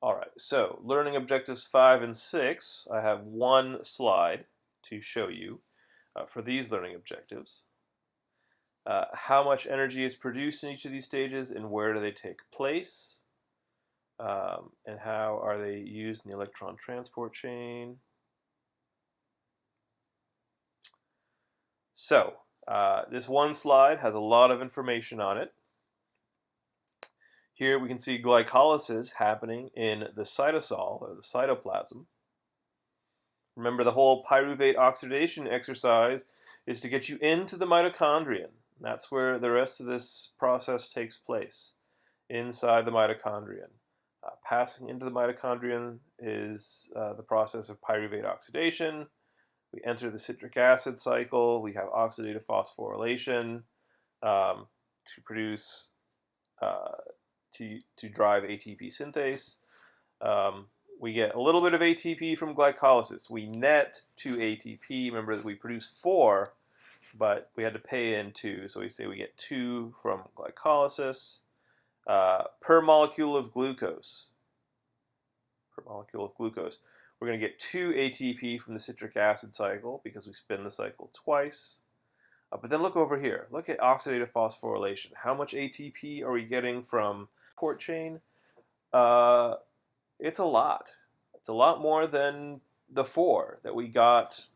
Alright, so learning objectives 5 and 6, I have one slide to show you for these learning objectives. How much energy is produced in each of these stages and where do they take place? And how are they used in the electron transport chain? So, this one slide has a lot of information on it. Here we can see glycolysis happening in the cytosol, or the cytoplasm. Remember, the whole pyruvate oxidation exercise is to get you into the mitochondrion. That's where the rest of this process takes place, inside the mitochondrion. Passing into the mitochondrion is the process of pyruvate oxidation. We enter the citric acid cycle. We have oxidative phosphorylation to produce to drive ATP synthase. We get a little bit of ATP from glycolysis. We net 2 ATP. Remember that we produce 4, but we had to pay in 2. So we say we get 2 from glycolysis per molecule of glucose. We're going to get 2 ATP from the citric acid cycle because we spin the cycle twice. But then look over here. Look at oxidative phosphorylation. How much ATP are we getting from port chain? It's a lot. It's a lot more than the 4 that we got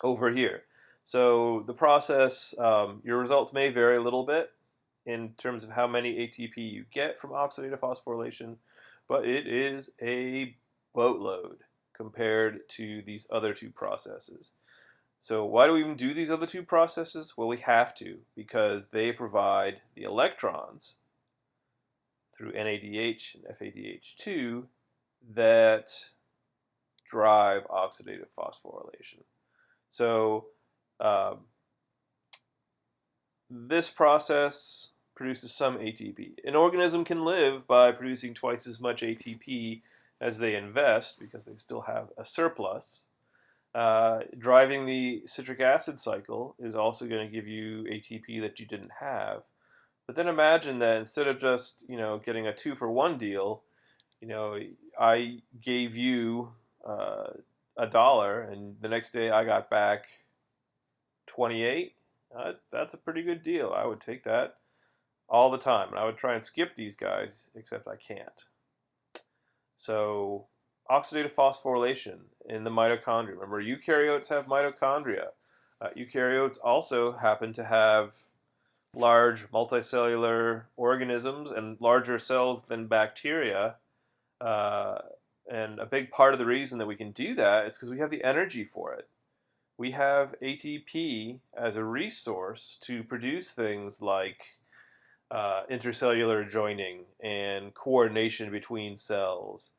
over here. So the process, your results may vary a little bit in terms of how many ATP you get from oxidative phosphorylation, but it is a boatload compared to these other two processes. So why do we even do these other two processes? Well, we have to because they provide the electrons through NADH and FADH2 that drive oxidative phosphorylation. So this process produces some ATP. An organism can live by producing twice as much ATP as they invest because they still have a surplus. Driving the citric acid cycle is also going to give you ATP that you didn't have. But then imagine that instead of just getting a 2-for-1 deal, I gave you $1, and the next day I got back 28. That's a pretty good deal. I would take that all the time, and I would try and skip these guys, except I can't. So oxidative phosphorylation in the mitochondria. Remember, eukaryotes have mitochondria. Eukaryotes also happen to have large multicellular organisms and larger cells than bacteria. And a big part of the reason that we can do that is because we have the energy for it. We have ATP as a resource to produce things like intercellular joining and coordination between cells.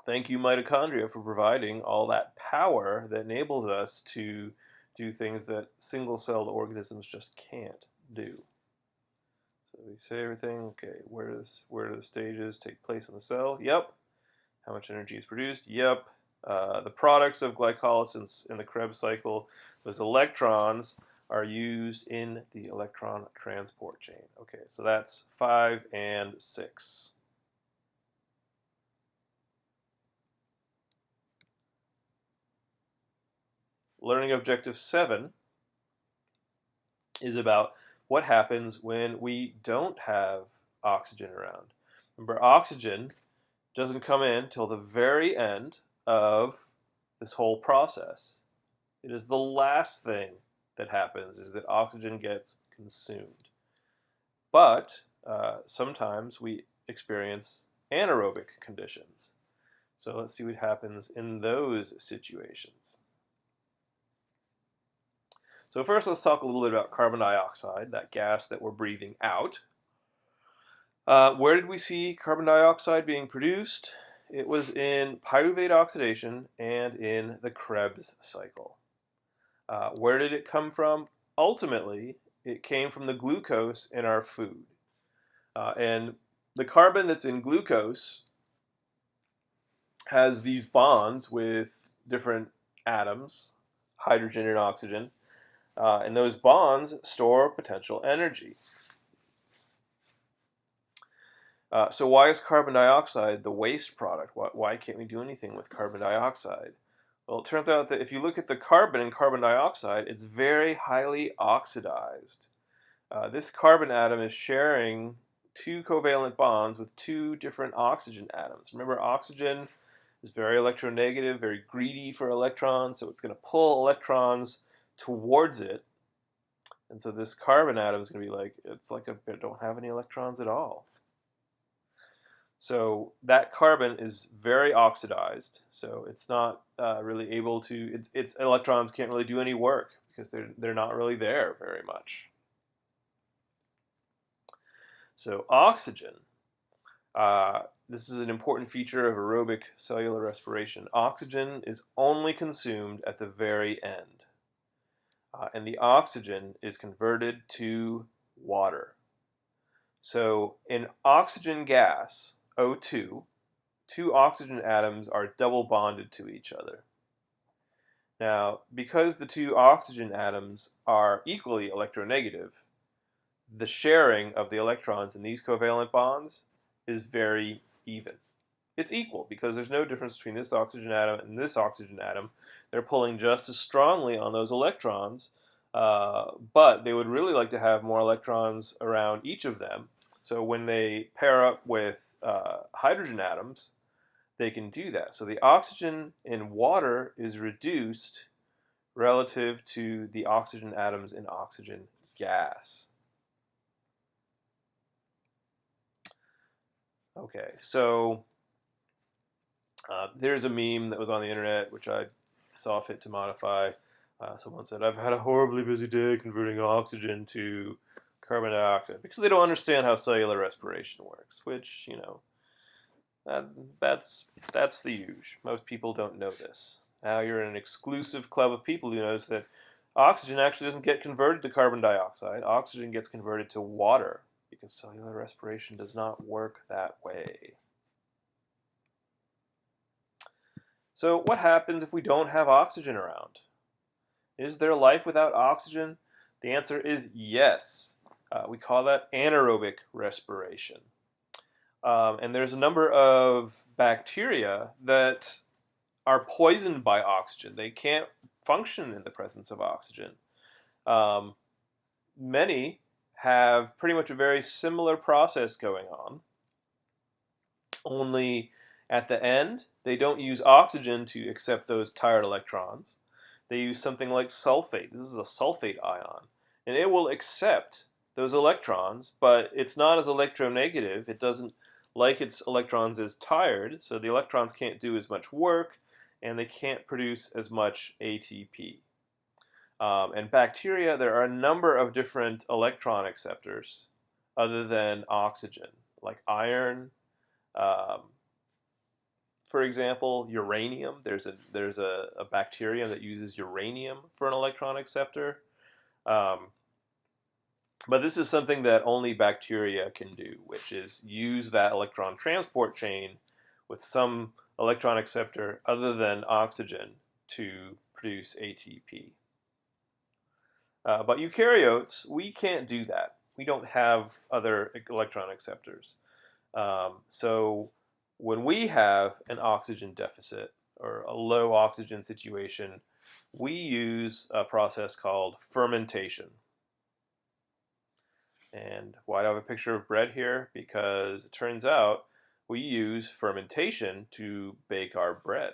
Thank you, mitochondria, for providing all that power that enables us to do things that single-celled organisms just can't do. So we say everything. Okay, where do the stages take place in the cell? Yep. How much energy is produced? Yep. The products of glycolysis in the Krebs cycle, those electrons are used in the electron transport chain. Okay, so that's 5 and 6. Learning objective 7 is about what happens when we don't have oxygen around. Remember, oxygen doesn't come in till the very end of this whole process. It is the last thing that happens, is that oxygen gets consumed. But sometimes we experience anaerobic conditions. So let's see what happens in those situations. So first, let's talk a little bit about carbon dioxide, that gas that we're breathing out. Where did we see carbon dioxide being produced? It was in pyruvate oxidation and in the Krebs cycle. Where did it come from? Ultimately, it came from the glucose in our food. And the carbon that's in glucose has these bonds with different atoms, hydrogen and oxygen. And those bonds store potential energy. So why is carbon dioxide the waste product? Why can't we do anything with carbon dioxide? Well, it turns out that if you look at the carbon in carbon dioxide, it's very highly oxidized. This carbon atom is sharing two covalent bonds with two different oxygen atoms. Remember, oxygen is very electronegative, very greedy for electrons, so it's going to pull electrons towards it. And so this carbon atom is going to be like, it's like it don't have any electrons at all. So that carbon is very oxidized, so it's not really able to, its electrons can't really do any work because they're not really there very much. So oxygen, this is an important feature of aerobic cellular respiration. Oxygen is only consumed at the very end, and the oxygen is converted to water. So in oxygen gas, O2, two oxygen atoms are double bonded to each other. Now, because the two oxygen atoms are equally electronegative, the sharing of the electrons in these covalent bonds is very even. It's equal because there's no difference between this oxygen atom and this oxygen atom. They're pulling just as strongly on those electrons, but they would really like to have more electrons around each of them. So when they pair up with hydrogen atoms, they can do that. So the oxygen in water is reduced relative to the oxygen atoms in oxygen gas. Okay, so there's a meme that was on the internet, which I saw fit to modify. Someone said, I've had a horribly busy day converting oxygen to carbon dioxide, because they don't understand how cellular respiration works, which, you know, that's the huge. Most people don't know this. Now you're in an exclusive club of people who knows that oxygen actually doesn't get converted to carbon dioxide. Oxygen gets converted to water, because cellular respiration does not work that way. So what happens if we don't have oxygen around? Is there life without oxygen? The answer is yes. We call that anaerobic respiration. And there's a number of bacteria that are poisoned by oxygen. They can't function in the presence of oxygen. Many have pretty much a very similar process going on, only at the end, they don't use oxygen to accept those tired electrons. They use something like sulfate. This is a sulfate ion, and it will accept those electrons, but it's not as electronegative. It doesn't like its electrons as tired, so the electrons can't do as much work, and they can't produce as much ATP. And bacteria, there are a number of different electron acceptors other than oxygen, like iron. For example, uranium. There's a bacterium that uses uranium for an electron acceptor. But this is something that only bacteria can do, which is use that electron transport chain with some electron acceptor other than oxygen to produce ATP. But eukaryotes, we can't do that. We don't have other electron acceptors. So when we have an oxygen deficit or a low oxygen situation, we use a process called fermentation. And why do I have a picture of bread here? Because it turns out we use fermentation to bake our bread.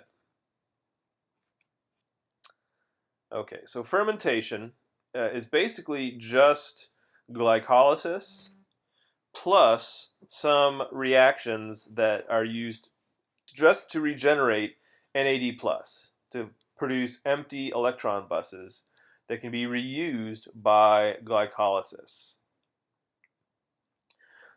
Okay, so fermentation is basically just glycolysis plus some reactions that are used just to regenerate NAD+, to produce empty electron buses that can be reused by glycolysis.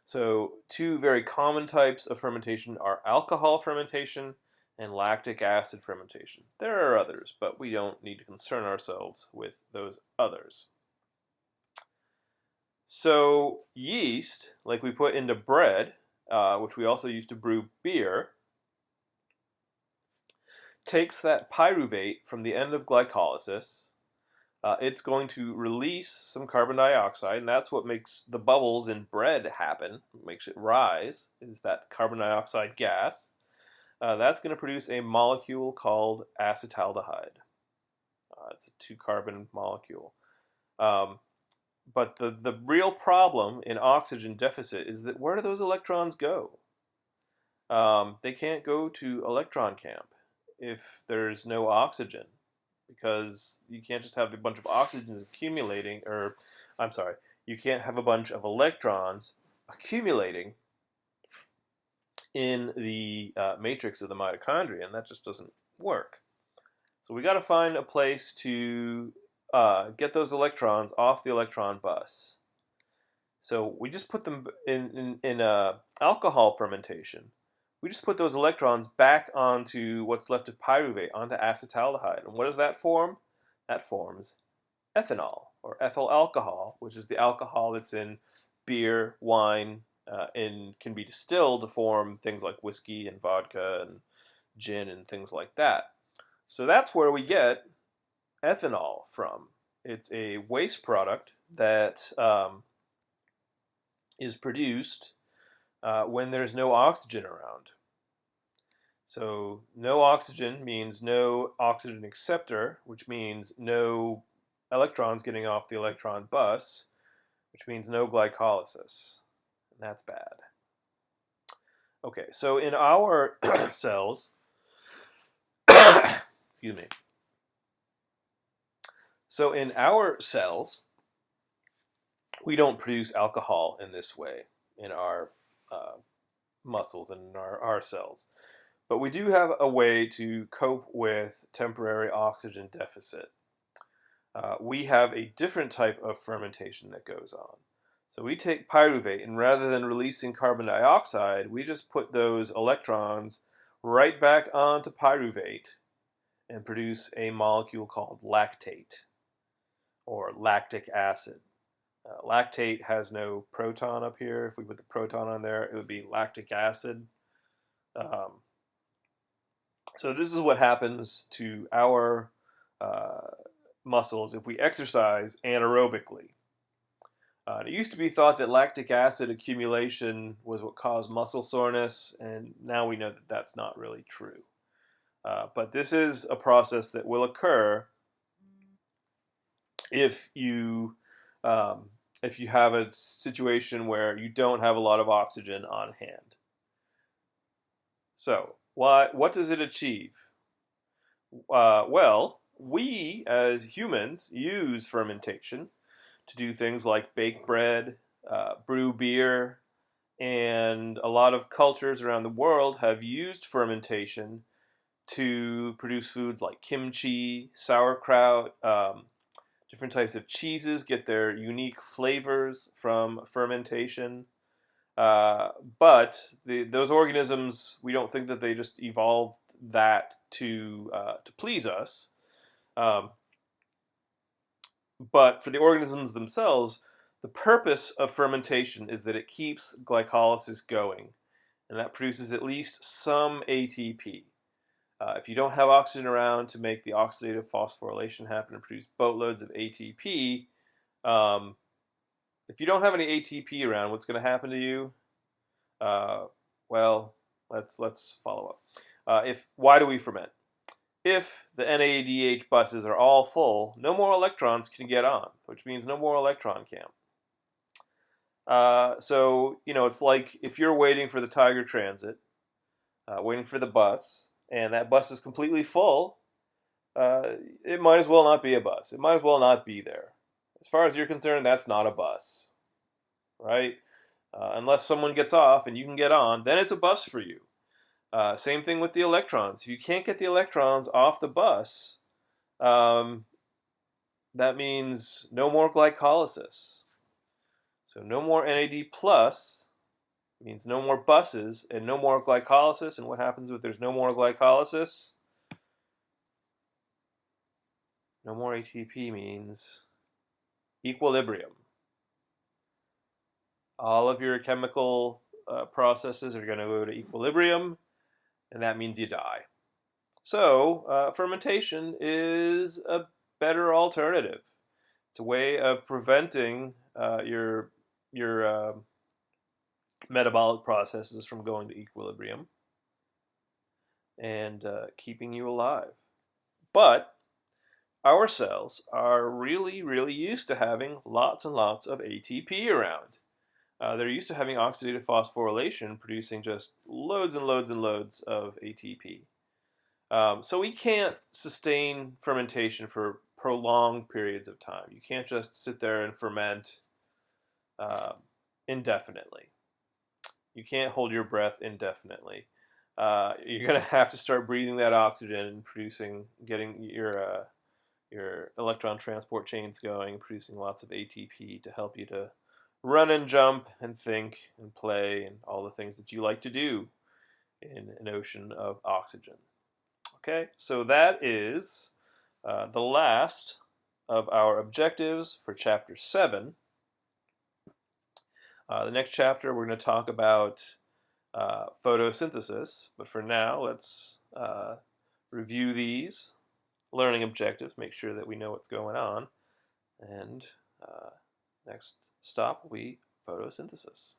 So two very common types of fermentation are alcohol fermentation and lactic acid fermentation. There are others, but we don't need to concern ourselves with those others. So yeast, like we put into bread, which we also use to brew beer, takes that pyruvate from the end of glycolysis, it's going to release some carbon dioxide, and that's what makes the bubbles in bread happen, makes it rise, is that carbon dioxide gas. That's going to produce a molecule called acetaldehyde. It's a 2-carbon molecule. But the real problem in oxygen deficit is that where do those electrons go? They can't go to electron camp if there's no oxygen, because you can't just have a bunch of oxygens accumulating, or I'm sorry, you can't have a bunch of electrons accumulating in the matrix of the mitochondria, and that just doesn't work. So we got to find a place to get those electrons off the electron bus. So we just put them in alcohol fermentation. We just put those electrons back onto what's left of pyruvate, onto acetaldehyde. And what does that form? That forms ethanol, or ethyl alcohol, which is the alcohol that's in beer, wine, and can be distilled to form things like whiskey and vodka and gin and things like that. So that's where we get ethanol from. It's a waste product that is produced when there's no oxygen around. So no oxygen means no oxygen acceptor, which means no electrons getting off the electron bus, which means no glycolysis. And that's bad. Okay, so in our cells, excuse me. So in our cells, we don't produce alcohol in this way in our muscles and in our cells. But we do have a way to cope with temporary oxygen deficit. We have a different type of fermentation that goes on. So we take pyruvate, and rather than releasing carbon dioxide, we just put those electrons right back onto pyruvate and produce a molecule called lactate, or lactic acid. Lactate has no proton up here. If we put the proton on there, it would be lactic acid. So this is what happens to our muscles if we exercise anaerobically. It used to be thought that lactic acid accumulation was what caused muscle soreness, and now we know that that's not really true. But this is a process that will occur if you have a situation where you don't have a lot of oxygen on hand. So what does it achieve? Well, we as humans use fermentation to do things like bake bread, brew beer, and a lot of cultures around the world have used fermentation to produce foods like kimchi, sauerkraut. Different types of cheeses get their unique flavors from fermentation. But those organisms, we don't think that they just evolved that to please us. But for the organisms themselves, the purpose of fermentation is that it keeps glycolysis going, and that produces at least some ATP. If you don't have oxygen around to make the oxidative phosphorylation happen and produce boatloads of ATP, if you don't have any ATP around, what's going to happen to you? Well, let's follow up. Why do we ferment? If the NADH buses are all full, no more electrons can get on, which means no more electron camp. So, it's like if you're waiting for the Tiger Transit, waiting for the bus, and that bus is completely full, it might as well not be a bus. It might as well not be there. As far as you're concerned, that's not a bus, right? Unless someone gets off and you can get on, then it's a bus for you. Same thing with the electrons. If you can't get the electrons off the bus, that means no more glycolysis. So no more NAD plus means no more buses and no more glycolysis. And what happens if there's no more glycolysis? No more ATP means equilibrium. All of your chemical processes are going to go to equilibrium, and that means you die. So fermentation is a better alternative. It's a way of preventing your metabolic processes from going to equilibrium and keeping you alive. But our cells are really, really used to having lots and lots of ATP around. They're used to having oxidative phosphorylation, producing just loads and loads and loads of ATP. So we can't sustain fermentation for prolonged periods of time. You can't just sit there and ferment indefinitely. You can't hold your breath indefinitely. You're going to have to start breathing that oxygen and getting your electron transport chains going, producing lots of ATP to help you to run and jump and think and play and all the things that you like to do in an ocean of oxygen. Okay, so that is the last of our objectives for Chapter 7. The next chapter we're going to talk about photosynthesis, but for now let's review these learning objectives, make sure that we know what's going on, and next stop will be photosynthesis.